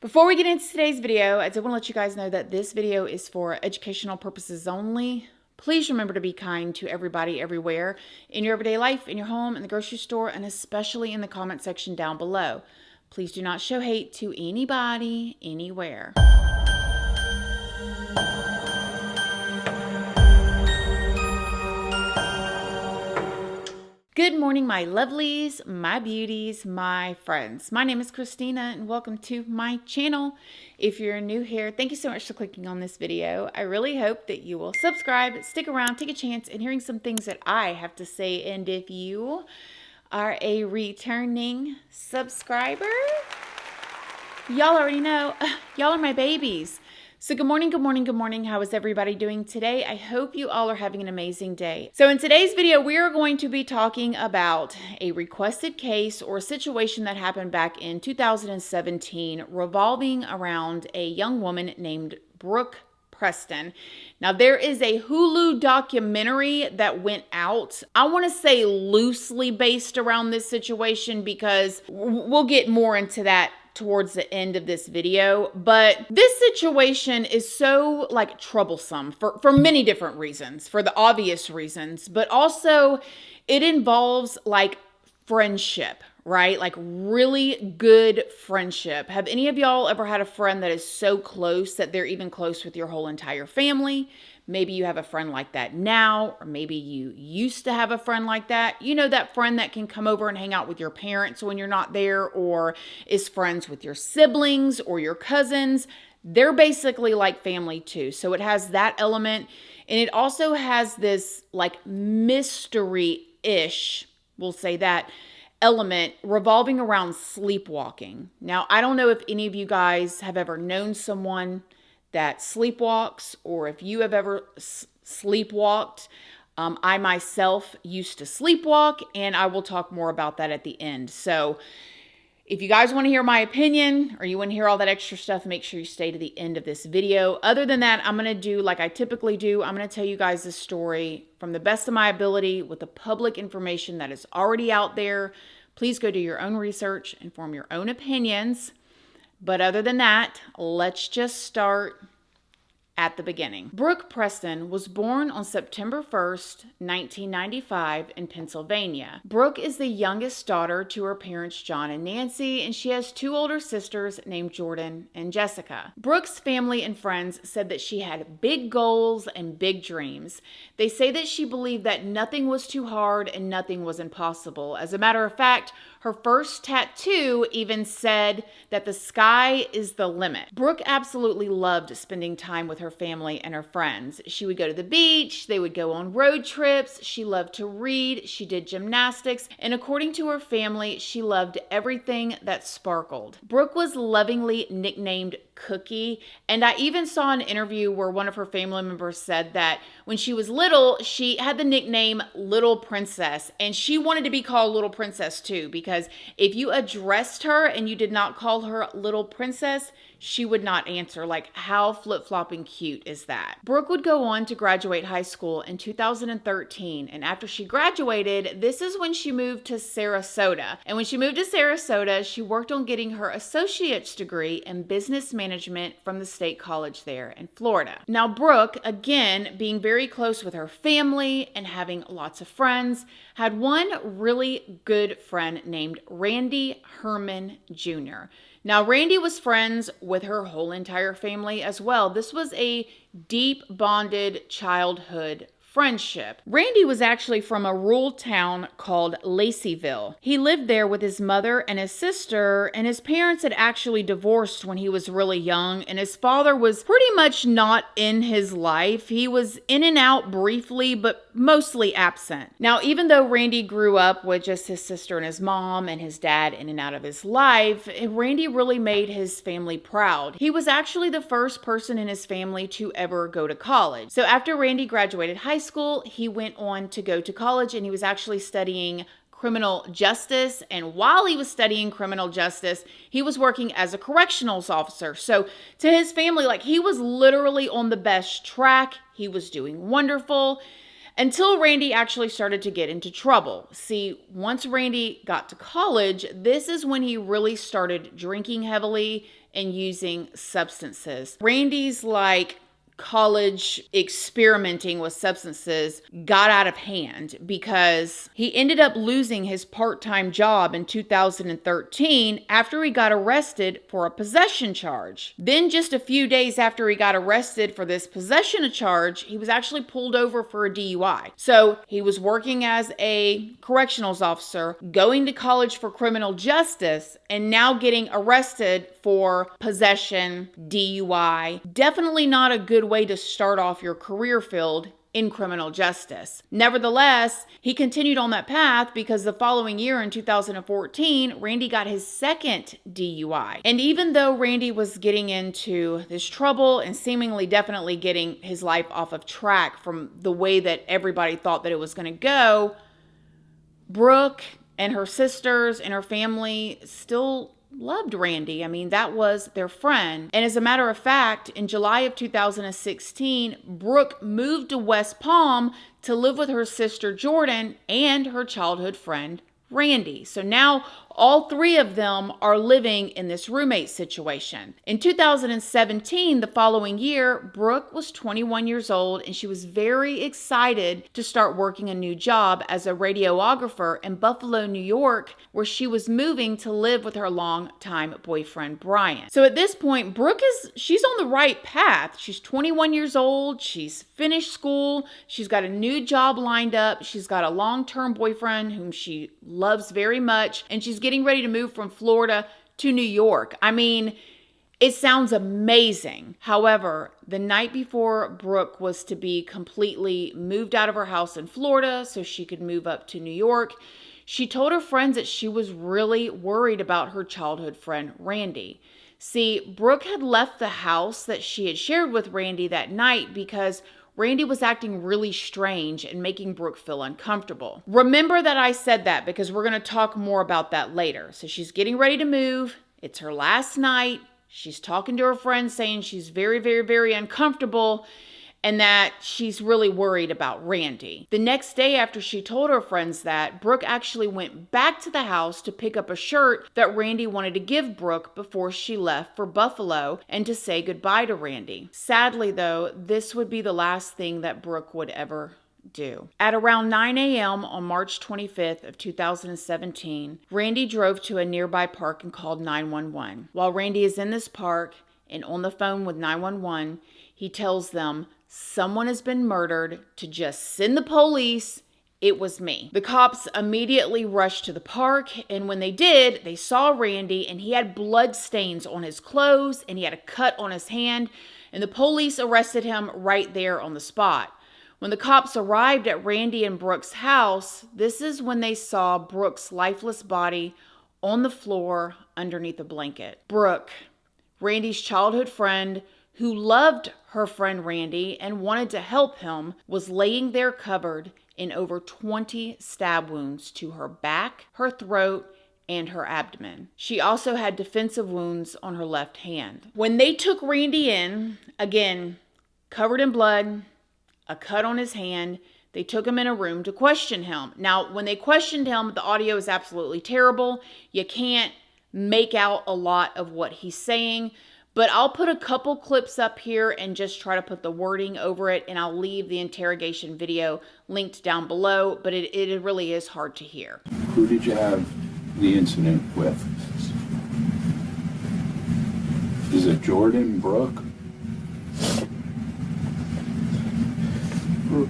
Before we get into today's video, I did want to let you guys know that this video is for educational purposes only. Please remember to be kind to everybody everywhere in your everyday life, in your home, in the grocery store, and especially in the comment section down below. Please do not show hate to anybody, anywhere. Good morning, my lovelies, my beauties, my friends. My name is Christina and welcome to my channel. If you're new here, thank you so much for clicking on this video. I really hope that you will subscribe, stick around, take a chance in hearing some things that I have to say. And if you are a returning subscriber, y'all already know, y'all are my babies. So good morning, good morning, good morning. How is everybody doing today? I hope you all are having an amazing day. So in today's video, we are going to be talking about a requested case or situation that happened back in 2017 revolving around a young woman named Brooke Preston. Now, there is a Hulu documentary that went out. I want to say loosely based around this situation because we'll get more into that towards the end of this video, but this situation is so troublesome for many different reasons, for the obvious reasons, but also it involves friendship, right? Like really good friendship. Have any of y'all ever had a friend that is so close that they're even close with your whole entire family? Maybe you have a friend like that now, or maybe you used to have a friend like that. You know, that friend that can come over and hang out with your parents when you're not there, or is friends with your siblings or your cousins. They're basically like family too. So it has that element. And it also has this mystery-ish, we'll say that, element revolving around sleepwalking. Now, I don't know if any of you guys have ever known someone that sleepwalks, or if you have ever sleepwalked. I myself used to sleepwalk, and I will talk more about that at the end. So if you guys want to hear my opinion, or you want to hear all that extra stuff, make sure you stay to the end of this video. Other than that, I'm going to do like I typically do. I'm going to tell you guys this story from the best of my ability with the public information that is already out there. Please go do your own research and form your own opinions. But other than that, let's just start at the beginning. Brooke Preston was born on September 1st, 1995 in Pennsylvania. Brooke is the youngest daughter to her parents, John and Nancy, and she has two older sisters named Jordan and Jessica. Brooke's family and friends said that she had big goals and big dreams. They say that she believed that nothing was too hard and nothing was impossible. As a matter of fact, her first tattoo even said that the sky is the limit. Brooke absolutely loved spending time with her family and her friends. She would go to the beach, they would go on road trips, she loved to read, she did gymnastics, and according to her family, she loved everything that sparkled. Brooke was lovingly nicknamed Cookie, and I even saw an interview where one of her family members said that when she was little, she had the nickname Little Princess, and she wanted to be called Little Princess too, because if you addressed her and you did not call her Little Princess, she would not answer. Like, how flip-flopping cute is that? Brooke would go on to graduate high school in 2013, and after she graduated, this is when she moved to Sarasota. And when she moved to Sarasota, she worked on getting her associate's degree in business management from the state college there in Florida. Now, Brooke, again, being very close with her family and having lots of friends, had one really good friend named Randy Herman Jr. Now, Randy was friends with her whole entire family as well. This was a deep bonded childhood friendship. Randy was actually from a rural town called Laceyville. He lived there with his mother and his sister, and his parents had actually divorced when he was really young, and his father was pretty much not in his life. He was in and out briefly, but mostly absent. Now, even though Randy grew up with just his sister and his mom and his dad in and out of his life, Randy really made his family proud. He was actually the first person in his family to ever go to college. So after Randy graduated high school, he went on to go to college, and he was actually studying criminal justice. And while he was studying criminal justice, he was working as a correctionals officer. So to his family, he was literally on the best track. He was doing wonderful. until Randy actually started to get into trouble. See, once Randy got to college, this is when he really started drinking heavily and using substances. Randy's college experimenting with substances got out of hand because he ended up losing his part-time job in 2013 after he got arrested for a possession charge. Then just a few days after he got arrested for this possession charge, he was actually pulled over for a DUI. So he was working as a correctionals officer, going to college for criminal justice, and now getting arrested for possession, DUI. Definitely not a good way to start off your career field in criminal justice. Nevertheless, he continued on that path because the following year in 2014, Randy got his second DUI. And even though Randy was getting into this trouble and seemingly definitely getting his life off of track from the way that everybody thought that it was going to go, Brooke and her sisters and her family still loved Randy. I mean, that was their friend. And as a matter of fact, in July of 2016, Brooke moved to West Palm to live with her sister Jordan and her childhood friend Randy. So now all three of them are living in this roommate situation. In 2017, the following year, Brooke was 21 years old and she was very excited to start working a new job as a radiographer in Buffalo, New York, where she was moving to live with her longtime boyfriend, Brian. So at this point, Brooke she's on the right path. She's 21 years old. She's finished school. She's got a new job lined up. She's got a long-term boyfriend whom she loves very much, and she's getting ready to move from Florida to New York. I mean, it sounds amazing. However, the night before Brooke was to be completely moved out of her house in Florida so she could move up to New York, she told her friends that she was really worried about her childhood friend, Randy. See, Brooke had left the house that she had shared with Randy that night because Randy was acting really strange and making Brooke feel uncomfortable. Remember that I said that because we're going to talk more about that later. So she's getting ready to move. It's her last night. She's talking to her friends saying she's very, very, very uncomfortable and that she's really worried about Randy. The next day after she told her friends that, Brooke actually went back to the house to pick up a shirt that Randy wanted to give Brooke before she left for Buffalo and to say goodbye to Randy. Sadly though, this would be the last thing that Brooke would ever do. At around 9 a.m. on March 25th of 2017, Randy drove to a nearby park and called 911. While Randy is in this park and on the phone with 911, he tells them, "Someone has been murdered. To just send the police. It was me." The cops immediately rushed to the park, and when they did, they saw Randy, and he had blood stains on his clothes, and he had a cut on his hand, and the police arrested him right there on the spot. When the cops arrived at Randy and Brooke's house, this is when they saw Brooke's lifeless body on the floor underneath a blanket. Brooke, Randy's childhood friend, who loved her friend Randy and wanted to help him, was laying there covered in over 20 stab wounds to her back, her throat, and her abdomen. She also had defensive wounds on her left hand. When they took Randy in, again, covered in blood, a cut on his hand, they took him in a room to question him. Now, when they questioned him, the audio is absolutely terrible. You can't make out a lot of what he's saying. But I'll put a couple clips up here and just try to put the wording over it, and I'll leave the interrogation video linked down below, but it really is hard to hear. Who did you have the incident with? Is it Jordan, Brooke? Brooke.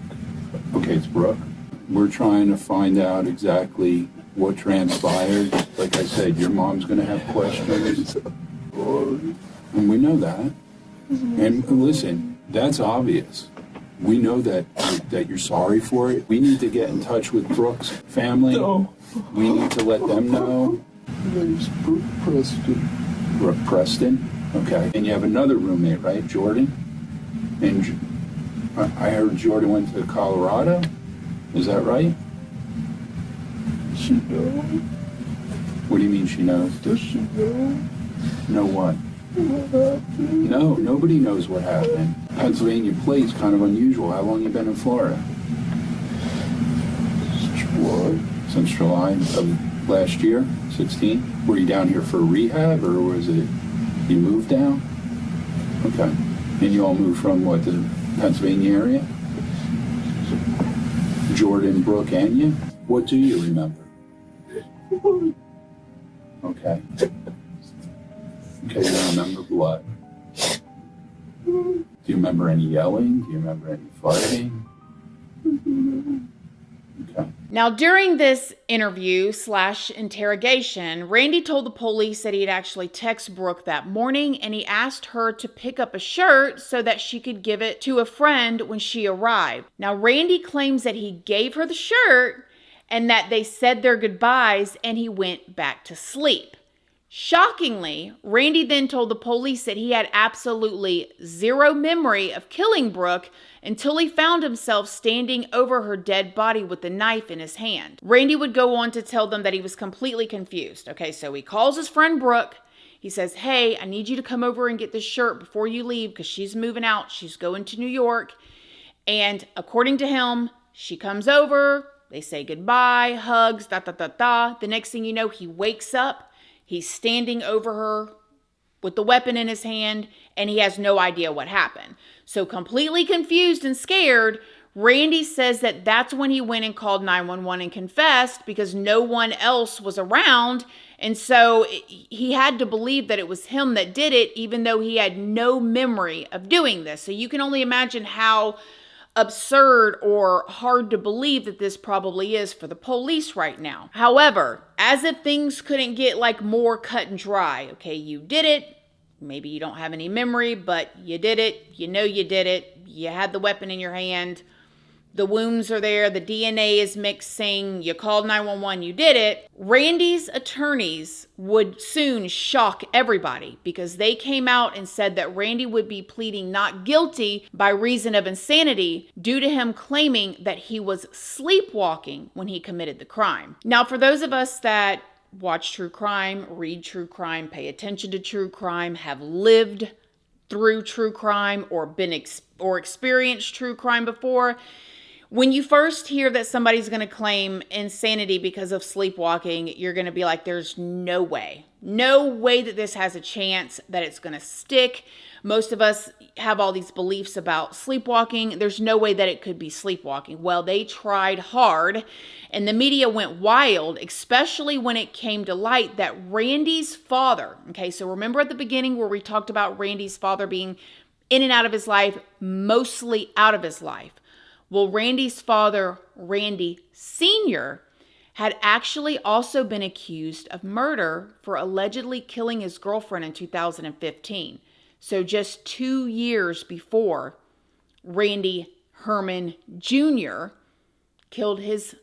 Okay, it's Brooke. We're trying to find out exactly what transpired. Like I said, your mom's going to have questions. And we know that. And listen, that's obvious. We know that you're sorry for it. We need to get in touch with Brooke's family. No. We need to let them know. Her name's Brooke Preston. Brooke Preston? Okay. And you have another roommate, right? Jordan? And I heard Jordan went to Colorado. Is that right? She knows. What do you mean she knows? Does she know? Know what? What happened? No, nobody knows what happened. Pennsylvania plate's kind of unusual. How long you been in Florida? Why? Since July of last year, 16? Were you down here for rehab, or was it you moved down? Okay. And you all moved from what, the Pennsylvania area? Jordan, Brooke, and you? What do you remember? Okay. Okay, you remember what? Do you remember any yelling? Do you remember any fighting? Okay. Now, during this interview/interrogation, Randy told the police that he had actually texted Brooke that morning, and he asked her to pick up a shirt so that she could give it to a friend when she arrived. Now, Randy claims that he gave her the shirt and that they said their goodbyes and he went back to sleep. Shockingly, Randy then told the police that he had absolutely zero memory of killing Brooke until he found himself standing over her dead body with the knife in his hand. Randy would go on to tell them that he was completely confused. Okay, so he calls his friend Brooke. He says, "Hey, I need you to come over and get this shirt before you leave because she's moving out. She's going to New York." And according to him, she comes over. They say goodbye, hugs, The next thing you know, he wakes up. He's standing over her with the weapon in his hand, and he has no idea what happened. So completely confused and scared, Randy says that that's when he went and called 911 and confessed because no one else was around. And so he had to believe that it was him that did it, even though he had no memory of doing this. So you can only imagine how absurd or hard to believe that this probably is for the police right now. However, as if things couldn't get more cut and dry. Okay, you did it. Maybe you don't have any memory, but you did it. You know you did it. You had the weapon in your hand. The wounds are there. The DNA is mixing. You called 911. You did it. Randy's attorneys would soon shock everybody because they came out and said that Randy would be pleading not guilty by reason of insanity due to him claiming that he was sleepwalking when he committed the crime. Now, for those of us that watch true crime, read true crime, pay attention to true crime, have lived through true crime or experienced true crime before, when you first hear that somebody's going to claim insanity because of sleepwalking, you're going to be like, there's no way that this has a chance that it's going to stick. Most of us have all these beliefs about sleepwalking. There's no way that it could be sleepwalking. Well, they tried hard and the media went wild, especially when it came to light that Randy's father, okay, so remember at the beginning where we talked about Randy's father being in and out of his life, mostly out of his life. Well, Randy's father, Randy Sr., had actually also been accused of murder for allegedly killing his girlfriend in 2015. So just 2 years before Randy Herman Jr. killed his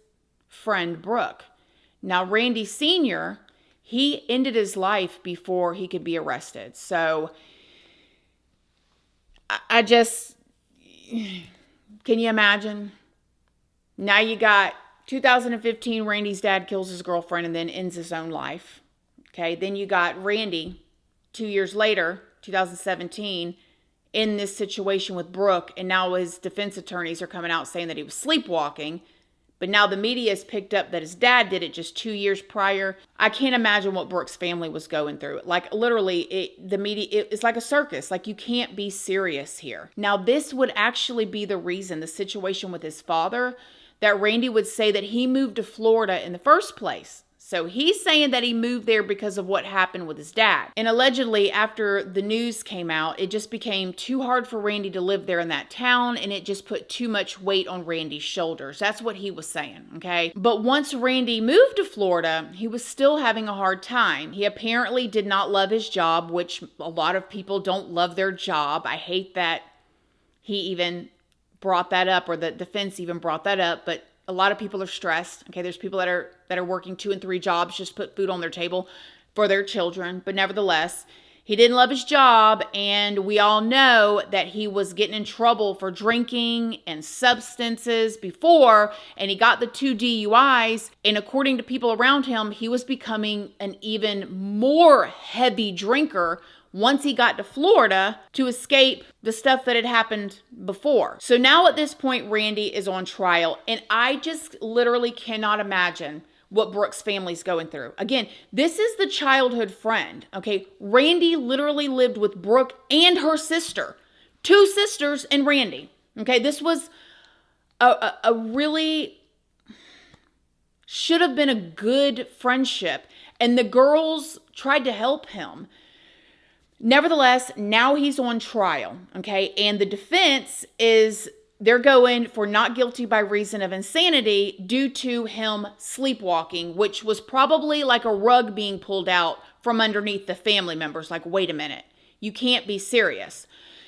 friend Brooke. Now, Randy Sr., he ended his life before he could be arrested. So I just... Can you imagine? Now you got 2015, Randy's dad kills his girlfriend and then ends his own life. Okay, then you got Randy 2 years later, 2017, in this situation with Brooke, and now his defense attorneys are coming out saying that he was sleepwalking. But now the media has picked up that his dad did it just 2 years prior. I can't imagine what Brooke's family was going through. Literally, the media, it's like a circus. You can't be serious here. Now, this would actually be the reason, the situation with his father, that Randy would say that he moved to Florida in the first place. So he's saying that he moved there because of what happened with his dad. And allegedly, after the news came out, it just became too hard for Randy to live there in that town, and it just put too much weight on Randy's shoulders. That's what he was saying, okay? But once Randy moved to Florida, he was still having a hard time. He apparently did not love his job, which a lot of people don't love their job. I hate that he even brought that up, or the defense even brought that up, but a lot of people are stressed. Okay, there's people that are working 2 and 3 jobs just to put food on their table for their children. But nevertheless, he didn't love his job, and we all know that he was getting in trouble for drinking and substances before, and he got the 2 DUIs. And according to people around him, he was becoming an even more heavy drinker once he got to Florida to escape the stuff that had happened before. So now at this point, Randy is on trial, and I just literally cannot imagine what Brooke's family's going through. Again, this is the childhood friend, okay? Randy literally lived with Brooke and her sister. 2 sisters and Randy, okay? This was a really should have been a good friendship, and the girls tried to help him. Nevertheless, now he's on trial, okay? And the defense is they're going for not guilty by reason of insanity due to him sleepwalking, which was probably like a rug being pulled out from underneath the family members. Like, wait a minute, you can't be serious.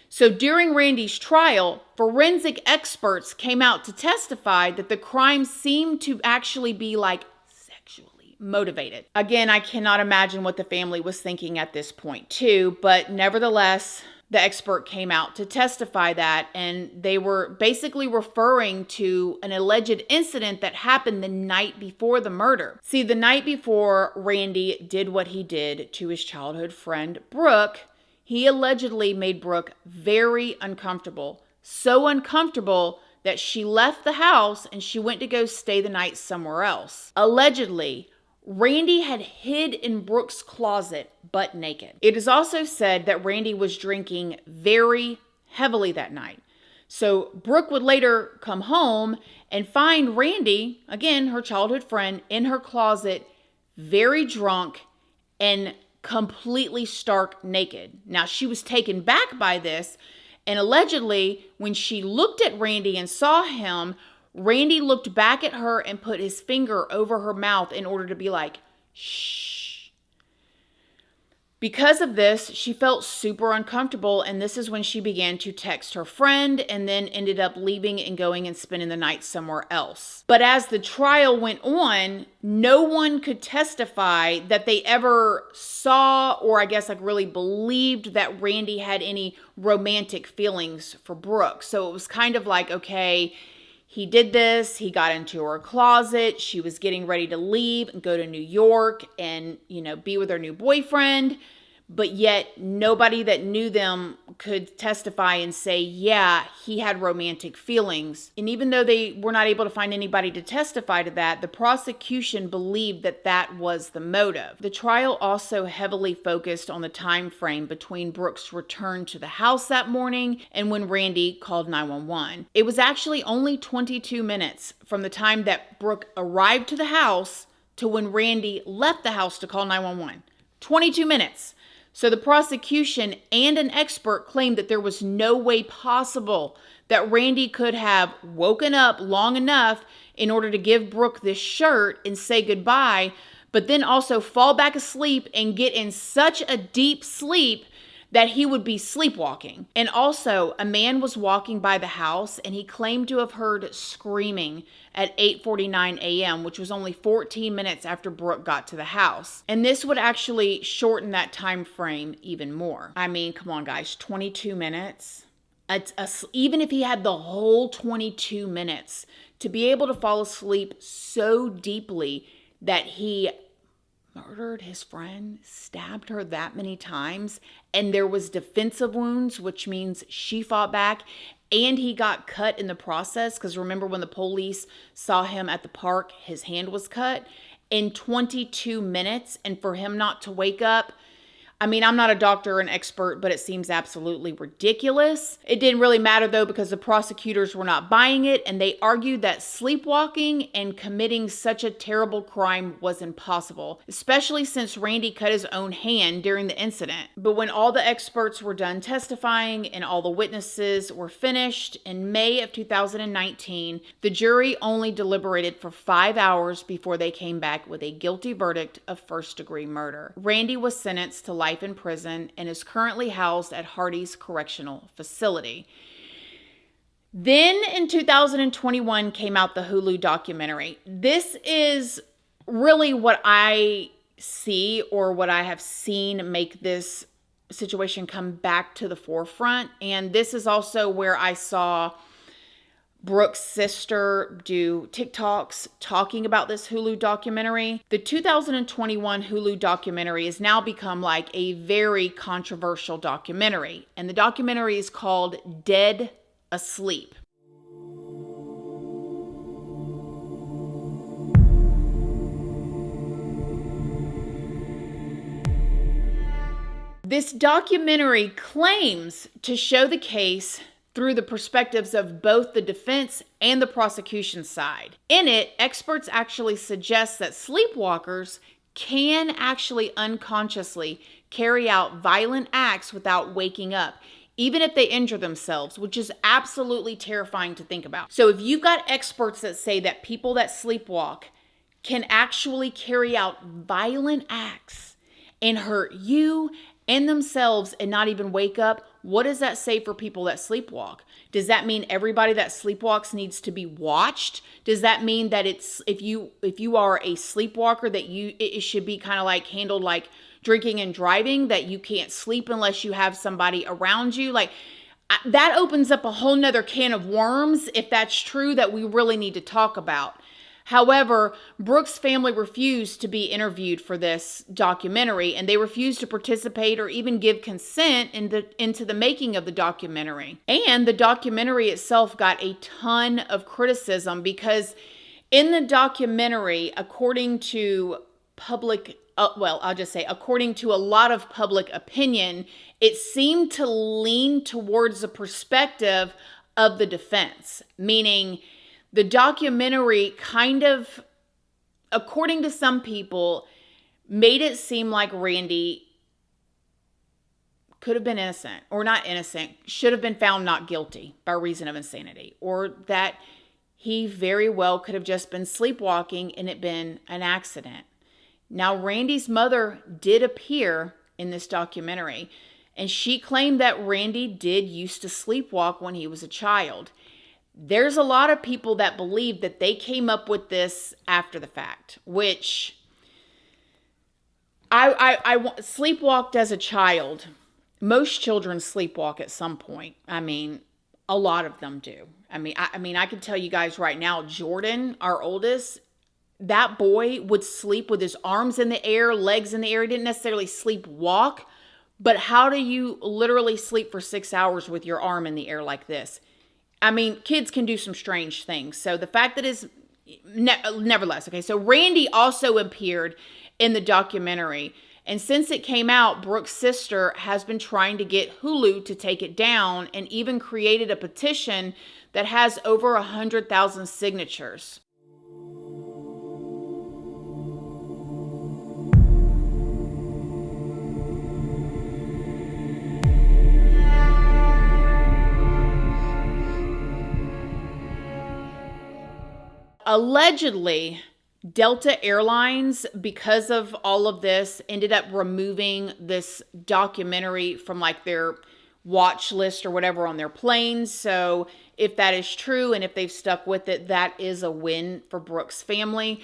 So during Randy's trial, forensic experts came out to testify that the crime seemed to actually be like sexually motivated. Again, I cannot imagine what the family was thinking at this point too, but nevertheless, the expert came out to testify that, and they were basically referring to an alleged incident that happened the night before the murder. See, the night before Randy did what he did to his childhood friend, Brooke, he allegedly made Brooke very uncomfortable. So uncomfortable that she left the house and she went to go stay the night somewhere else. Allegedly, Randy had hid in Brooke's closet, butt naked. It is also said that Randy was drinking very heavily that night. So Brooke would later come home and find Randy, again, her childhood friend, in her closet, very drunk and completely stark naked. Now, she was taken back by this, and allegedly, when she looked at Randy and saw him, Randy looked back at her and put his finger over her mouth in order to be like, shh. Because of this, she felt super uncomfortable, and this is when she began to text her friend and then ended up leaving and going and spending the night somewhere else. But as the trial went on, no one could testify that they ever saw or I guess like really believed that Randy had any romantic feelings for Brooke. So it was kind of like, okay, he did this, he got into her closet, she was getting ready to leave and go to New York and, be with her new boyfriend, but yet nobody that knew them could testify and say, yeah, he had romantic feelings. And even though they were not able to find anybody to testify to that, the prosecution believed that that was the motive. The trial also heavily focused on the time frame between Brooke's return to the house that morning and when Randy called 911. It was actually only 22 minutes from the time that Brooke arrived to the house to when Randy left the house to call 911. 22 minutes. So the prosecution and an expert claimed that there was no way possible that Randy could have woken up long enough in order to give Brooke this shirt and say goodbye, but then also fall back asleep and get in such a deep sleep that he would be sleepwalking. And also, a man was walking by the house and he claimed to have heard screaming at 8:49 a.m., which was only 14 minutes after Brooke got to the house. And this would actually shorten that time frame even more. I mean, come on guys, 22 minutes. Even if he had the whole 22 minutes to be able to fall asleep so deeply that he murdered his friend, stabbed her that many times, and there was defensive wounds, which means she fought back, and he got cut in the process, because remember when the police saw him at the park, his hand was cut in 22 minutes, and for him not to wake up, I mean, I'm not a doctor or an expert, but it seems absolutely ridiculous. It didn't really matter though, because the prosecutors were not buying it, and they argued that sleepwalking and committing such a terrible crime was impossible, especially since Randy cut his own hand during the incident. But when all the experts were done testifying and all the witnesses were finished in May of 2019, the jury only deliberated for 5 hours before they came back with a guilty verdict of first-degree murder. Randy was sentenced to life in prison and is currently housed at Hardy's Correctional Facility. Then in 2021 came out the Hulu documentary. This is really what I see, or what I have seen, make this situation come back to the forefront. And this is also where I saw Brooke's sister do TikToks talking about this Hulu documentary. The 2021 Hulu documentary has now become like a very controversial documentary, and the documentary is called Dead Asleep. This documentary claims to show the case through the perspectives of both the defense and the prosecution side. In it, experts actually suggest that sleepwalkers can actually unconsciously carry out violent acts without waking up, even if they injure themselves, which is absolutely terrifying to think about. So if you've got experts that say that people that sleepwalk can actually carry out violent acts and hurt you and themselves and not even wake up, what does that say for people that sleepwalk? Does that mean everybody that sleepwalks needs to be watched? Does that mean that it's if you are a sleepwalker that it should be kind of like handled like drinking and driving, that you can't sleep unless you have somebody around you? Like that opens up a whole nother can of worms if that's true, that we really need to talk about. However, Brooke's family refused to be interviewed for this documentary, and they refused to participate or even give consent into the making of the documentary. And the documentary itself got a ton of criticism because in the documentary, according to according to a lot of public opinion, it seemed to lean towards the perspective of the defense, meaning the documentary kind of, according to some people, made it seem like Randy could have been innocent, or not innocent, should have been found not guilty by reason of insanity, or that he very well could have just been sleepwalking and it been an accident. Now, Randy's mother did appear in this documentary, and she claimed that Randy did used to sleepwalk when he was a child. There's a lot of people that believe that they came up with this after the fact, which I sleepwalked as a child. Most children sleepwalk at some point. I mean, a lot of them do. I mean, I can tell you guys right now, Jordan, our oldest, that boy would sleep with his arms in the air, legs in the air. He didn't necessarily sleepwalk, but how do you literally sleep for 6 hours with your arm in the air like this? I mean, kids can do some strange things. So the fact that is nevertheless, okay. So Randy also appeared in the documentary. And since it came out, Brooke's sister has been trying to get Hulu to take it down and even created a petition that has over 100,000 signatures. Allegedly, Delta Airlines, because of all of this, ended up removing this documentary from like their watch list or whatever on their planes. So if that is true and if they've stuck with it, that is a win for Brooke's family.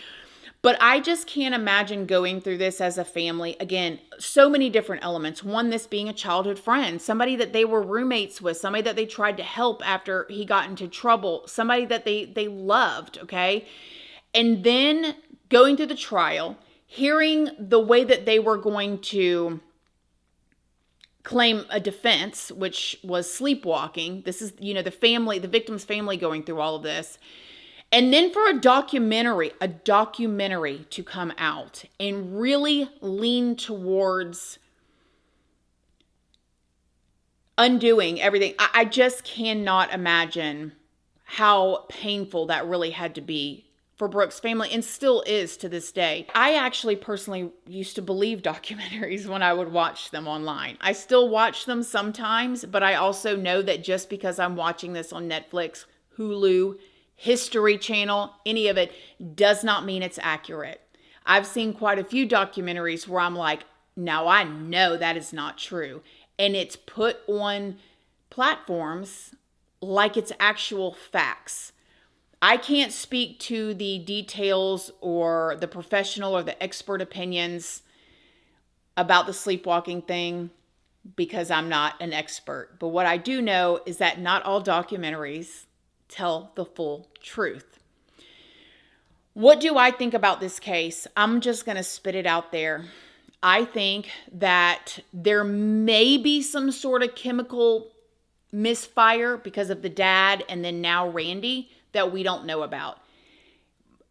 But I just can't imagine going through this as a family. Again, so many different elements. One, this being a childhood friend, somebody that they were roommates with, somebody that they tried to help after he got into trouble, somebody that they loved, okay? And then going through the trial, hearing the way that they were going to claim a defense, which was sleepwalking. This is, the victim's family going through all of this. And then for a documentary to come out and really lean towards undoing everything. I just cannot imagine how painful that really had to be for Brooke's family, and still is to this day. I actually personally used to believe documentaries when I would watch them online. I still watch them sometimes, but I also know that just because I'm watching this on Netflix, Hulu, History Channel, any of it, does not mean it's accurate. I've seen quite a few documentaries where I'm like, now I know that is not true. And it's put on platforms like it's actual facts. I can't speak to the details or the professional or the expert opinions about the sleepwalking thing because I'm not an expert. But what I do know is that not all documentaries tell the full truth. What do I think about this case? I'm just going to spit it out there. I think that there may be some sort of chemical misfire because of the dad and then now Randy that we don't know about.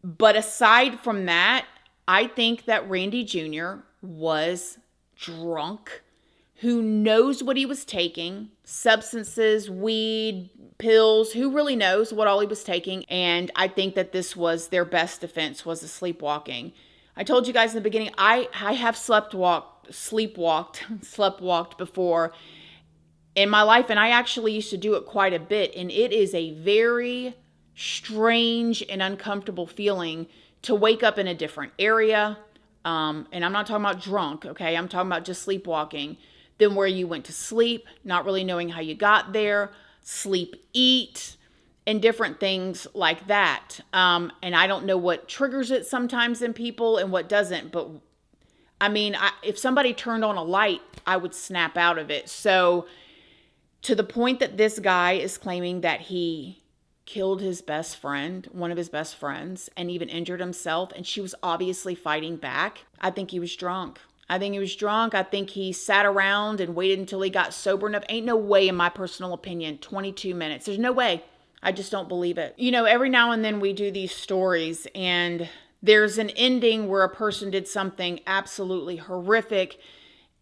But aside from that, I think that Randy Jr. was drunk. Who knows what he was taking? Substances, weed, pills, who really knows what all he was taking? And I think that this was their best defense, was the sleepwalking. I told you guys in the beginning, I have sleepwalked before in my life, and I actually used to do it quite a bit, and it is a very strange and uncomfortable feeling to wake up in a different area, and I'm not talking about drunk, okay? I'm talking about just sleepwalking, than where you went to sleep, not really knowing how you got there, sleep, eat, and different things like that. And I don't know what triggers it sometimes in people and what doesn't, but I mean, if somebody turned on a light, I would snap out of it. So to the point that this guy is claiming that he killed his best friend, one of his best friends, and even injured himself, and she was obviously fighting back, I think he was drunk. I think he sat around and waited until he got sober enough. Ain't no way, in my personal opinion, 22 minutes. There's no way. I just don't believe it. You know, every now and then we do these stories and there's an ending where a person did something absolutely horrific,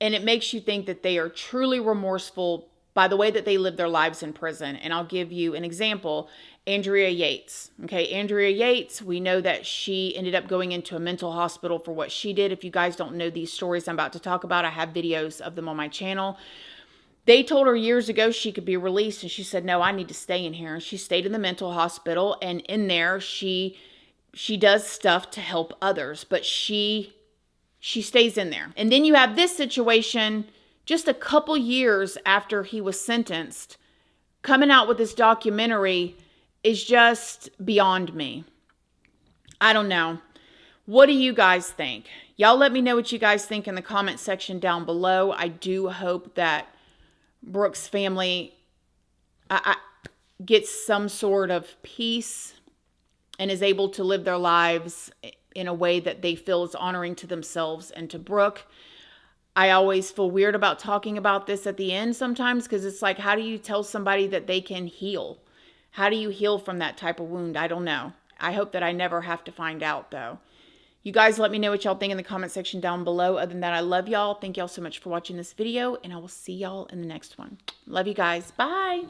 and it makes you think that they are truly remorseful by the way that they live their lives in prison. And I'll give you an example. Andrea Yates. Okay, Andrea Yates, we know that she ended up going into a mental hospital for what she did. If you guys don't know these stories I'm about to talk about, I have videos of them on my channel. They told her years ago she could be released, and she said, no, I need to stay in here. And she stayed in the mental hospital, and in there she does stuff to help others, but she stays in there. And then you have this situation just a couple years after he was sentenced, coming out with this documentary is just beyond me. I don't know. What do you guys think? Y'all let me know what you guys think in the comment section down below. I do hope that Brooke's family gets some sort of peace and is able to live their lives in a way that they feel is honoring to themselves and to Brooke. I always feel weird about talking about this at the end sometimes, because it's like, how do you tell somebody that they can heal? How do you heal from that type of wound? I don't know. I hope that I never have to find out, though. You guys let me know what y'all think in the comment section down below. Other than that, I love y'all. Thank y'all so much for watching this video, and I will see y'all in the next one. Love you guys. Bye.